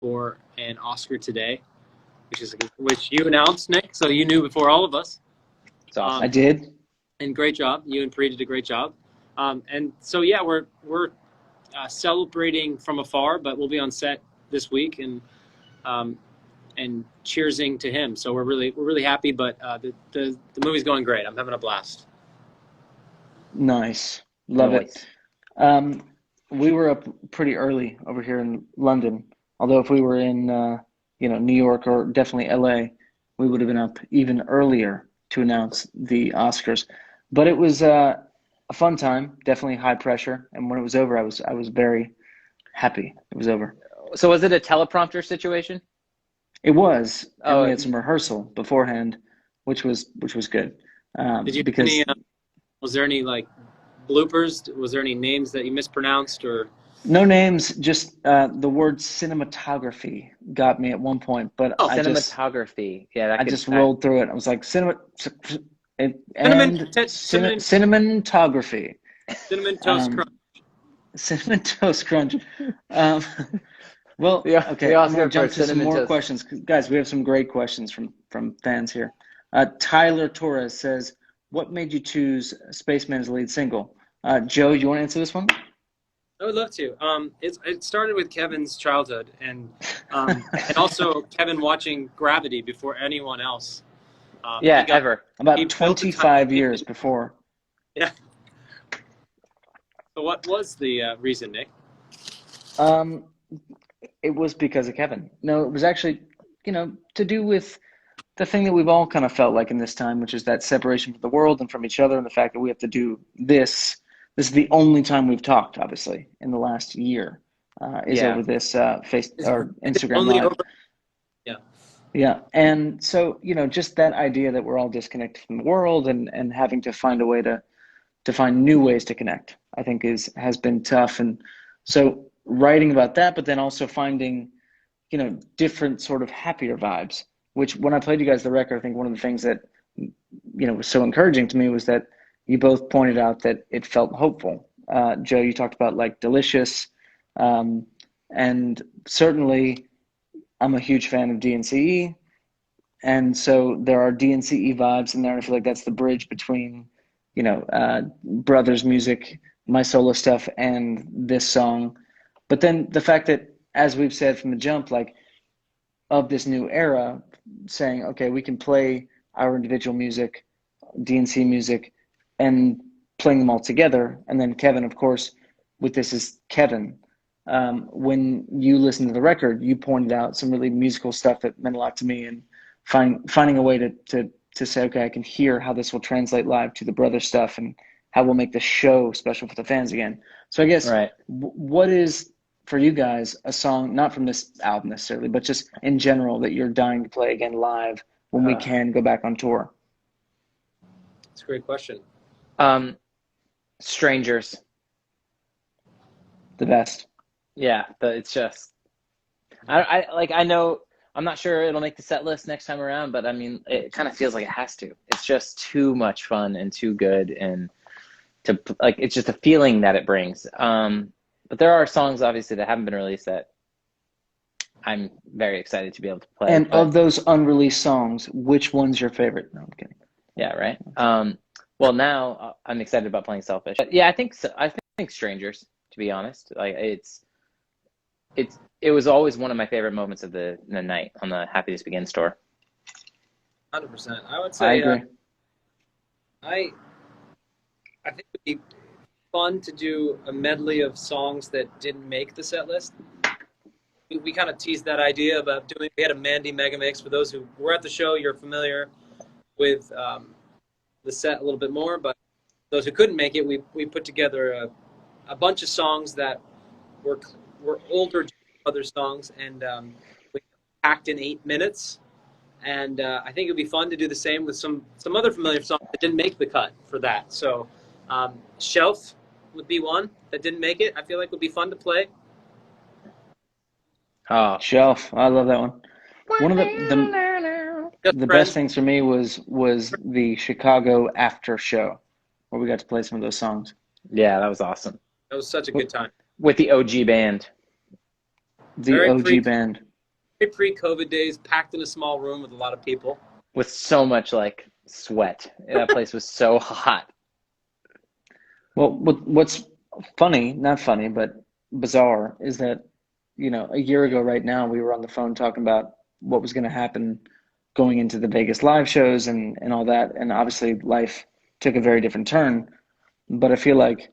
for an Oscar today, which you announced, Nick. So you knew before all of us. It's awesome. I did. And great job. You and Pri did a great job. And so yeah, we're celebrating from afar, but we'll be on set this week and cheersing to him. So we're really happy. But the movie's going great. I'm having a blast. Nice. Love it. We were up pretty early over here in London. Although if we were in New York or definitely LA, we would have been up even earlier to announce the Oscars. But it was a fun time, definitely high pressure. And when it was over, I was very happy it was over. So was it a teleprompter situation? It was. And we had some rehearsal beforehand, which was good. Did you was there any like bloopers? Was there any names that you mispronounced or? No names, just the word cinematography got me at one point, but cinematography. I just rolled through it. I was like cinematography. Cinnamon toast crunch. Cinnamon toast crunch. Well, yeah, okay. I'm gonna jump to some more questions, guys. We have some great questions from fans here. Tyler Torres says, "What made you choose Spaceman as the lead single?" Joe, you want to answer this one? I would love to. It started with Kevin's childhood and also Kevin watching Gravity before anyone else. Ever. About 25 years before. Yeah. So what was the reason, Nick? It was because of Kevin. No, it was actually, to do with the thing that we've all kind of felt like in this time, which is that separation from the world and from each other, and the fact that we have to do this. This is the only time we've talked, obviously, in the last year, over this Instagram Live. Yeah. And so, just that idea that we're all disconnected from the world and having to find a way to find new ways to connect, I think has been tough. And so writing about that, but then also finding, different sort of happier vibes, which when I played you guys the record, I think one of the things that, was so encouraging to me was that you both pointed out that it felt hopeful. Joe, you talked about like Delicious, and certainly I'm a huge fan of DNCE, and so there are DNCE vibes in there. I feel like that's the bridge between, Brothers music, my solo stuff, and this song. But then the fact that, as we've said from the jump, like of this new era, saying, okay, we can play our individual music, DNC music, and playing them all together. And then Kevin, of course, with This Is Kevin. When you listened to the record, you pointed out some really musical stuff that meant a lot to me, and finding a way to say, okay, I can hear how this will translate live to the brother stuff and how we'll make the show special for the fans again. So I guess what is, for you guys, a song, not from this album necessarily, but just in general, that you're dying to play again live when we can go back on tour? That's a great question. Strangers. The best. Yeah, but it's just, I know, I'm not sure it'll make the set list next time around, but I mean, it kind of feels like it has to. It's just too much fun and too good, and it's just a feeling that it brings. But there are songs obviously that haven't been released that I'm very excited to be able to play. And of those unreleased songs, which one's your favorite? No, I'm kidding. Yeah, right. Well, now I'm excited about playing Selfish. But yeah, I think Strangers, to be honest. Like it was always one of my favorite moments of the night on the Happiness Begins tour. 100%. I would say I agree. I think it would be fun to do a medley of songs that didn't make the set list. We kind of teased that idea about we had a Mandy mega mix. For those who were at the show, you're familiar with the set a little bit more, but those who couldn't make it, we put together a bunch of songs that were older other songs, and we packed in 8 minutes. And I think it would be fun to do the same with some other familiar songs that didn't make the cut for that. So Shelf would be one that didn't make it. I feel like would be fun to play. Oh, Shelf. I love that one. One of the best things for me was the Chicago after show, where we got to play some of those songs. Yeah, that was awesome. That was such a good time. With the OG band. The OG band. pre-COVID days, packed in a small room with a lot of people. With so much like sweat. That place was so hot. Well, what's funny, not funny, but bizarre, is that, a year ago right now, we were on the phone talking about what was going to happen going into the Vegas live shows and all that. And obviously, life took a very different turn. But I feel like,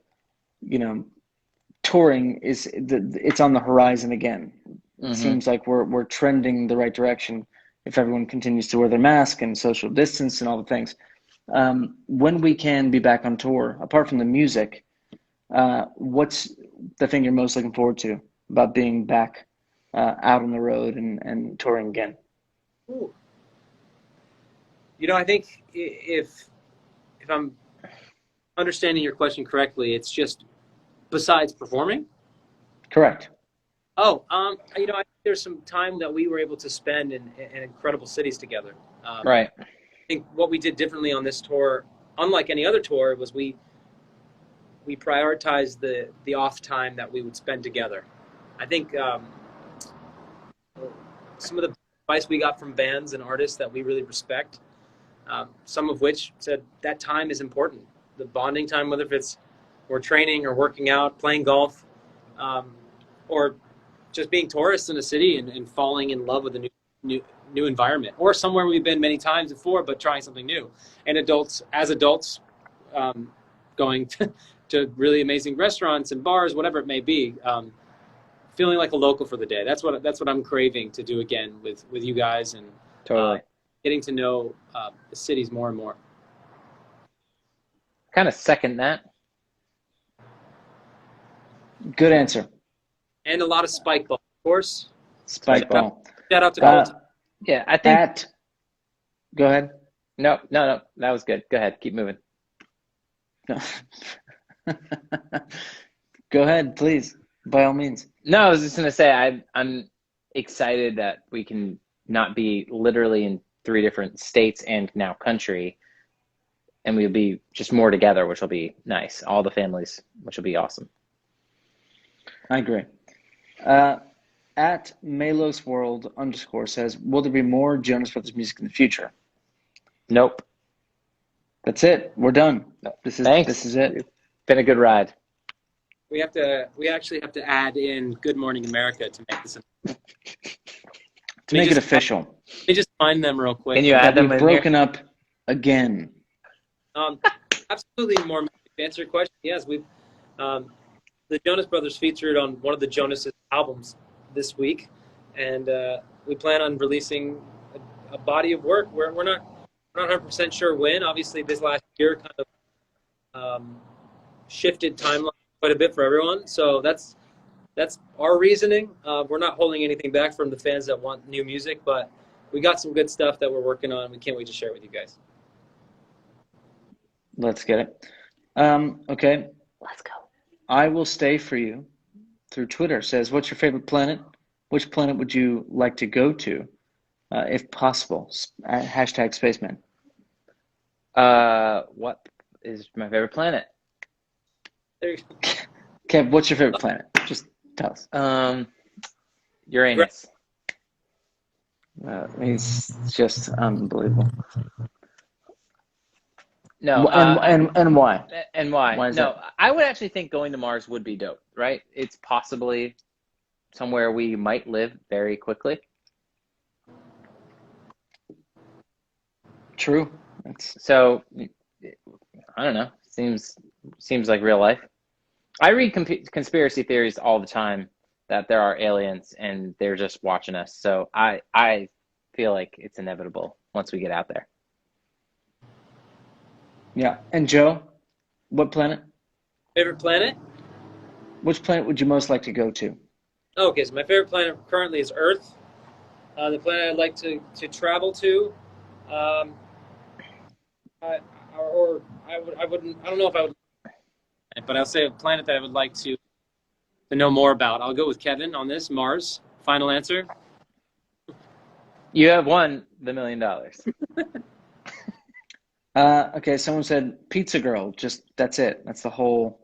touring it's on the horizon again. It seems like we're trending the right direction if everyone continues to wear their mask and social distance and all the things. When we can be back on tour, apart from the music, what's the thing you're most looking forward to about being back out on the road and touring again? Ooh. I think if I'm understanding your question correctly, it's just besides performing. Correct. Oh, I think there's some time that we were able to spend in incredible cities together. Right. I think what we did differently on this tour, unlike any other tour, was we prioritized the off time that we would spend together. I think some of the advice we got from bands and artists that we really respect, some of which said that time is important. The bonding time, whether if it's we're training or working out, playing golf, or just being tourists in a city and falling in love with a new environment, or somewhere we've been many times before, but trying something new. And adults, going to really amazing restaurants and bars, whatever it may be, feeling like a local for the day. That's what I'm craving to do again with you guys and Totally. getting to know the cities more and more. Kind of second that. Good answer. And a lot of spike ball, of course. Spike ball. Shout out to Colton. Yeah, I think. Go ahead. No, that was good. Go ahead, keep moving. No. Go ahead, please. By all means. No, I was just gonna say I'm excited that we can not be literally in 3 different states and now country, and we'll be just more together, which will be nice. All the families, which will be awesome. I agree. At Melos World _ says, will there be more Jonas Brothers music in the future? Nope. That's it. We're done. Thanks. This is it. It's been a good ride. We actually have to add in Good Morning America to make this. To make it official. Let me just find them real quick. Can you add them We've in broken here? up again. Absolutely more music. To answer your question, yes, we've the Jonas Brothers featured on one of the Jonas albums this week, and we plan on releasing a body of work. We're not 100% sure when. Obviously, this last year kind of shifted timeline quite a bit for everyone. So that's our reasoning. We're not holding anything back from the fans that want new music, but we got some good stuff that we're working on. We can't wait to share it with you guys. Let's get it. Okay. Let's go. I Will Stay For You through Twitter says, what's your favorite planet? Which planet would you like to go to, if possible? Hashtag Spaceman. What is my favorite planet? There you go. Kev, what's your favorite planet? Just tell us. Uranus. He's just unbelievable. No. And why? And why? Why is No, that? I would actually think going to Mars would be dope, right? It's possibly somewhere we might live very quickly. True. So, I don't know. Seems like real life. I read conspiracy theories all the time that there are aliens and they're just watching us. So I feel like it's inevitable once we get out there. Yeah. And Joe, what planet? Favorite planet? Which planet would you most like to go to? Okay, so my favorite planet currently is Earth. The planet I'd like to travel to, I don't know if I would, but I'll say a planet that I would like to know more about. I'll go with Kevin on this, Mars. Final answer. You have won the $1 million. Okay, someone said Pizza Girl. Just that's it. That's the whole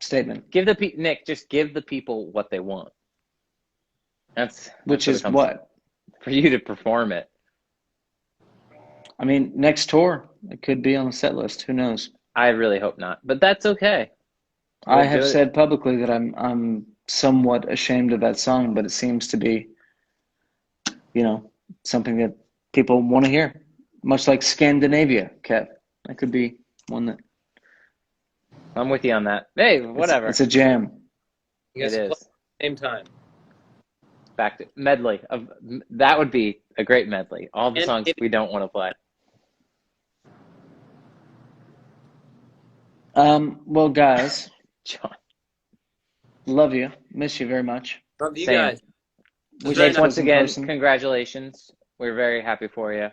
statement. Nick, just give the people what they want. That's which what it is comes what? for you to perform it. I mean, next tour, it could be on the set list. Who knows? I really hope not, but that's okay. I We'll have do it. said publicly that I'm somewhat ashamed of that song, but it seems to be, something that people want to hear. Much like Scandinavia, Kev. That could be one that I'm with you on that. Hey, it's whatever. a jam. You It guys play at is. the same time. Back to medley of that would be a great medley. All the And songs maybe we don't want to play. Well, guys, John, love you. Miss you very much. love you Sam. guys. It was Wish very Jake, this nice. once was in again, person. congratulations. We're very happy for you. Thank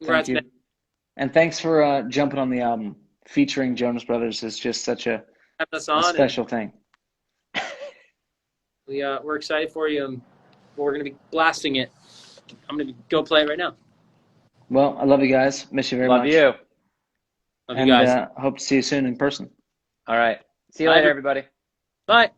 Congrats, man. you. And thanks for jumping on the album. Featuring Jonas Brothers is just such a Having us on, and special thing. we're excited for you. And we're gonna be blasting it. I'm gonna go play it right now. Well, I love you guys. Miss you very Love much. you. Love you And guys. hope to see you soon in person. All right. See you Bye, later, everybody. Bye.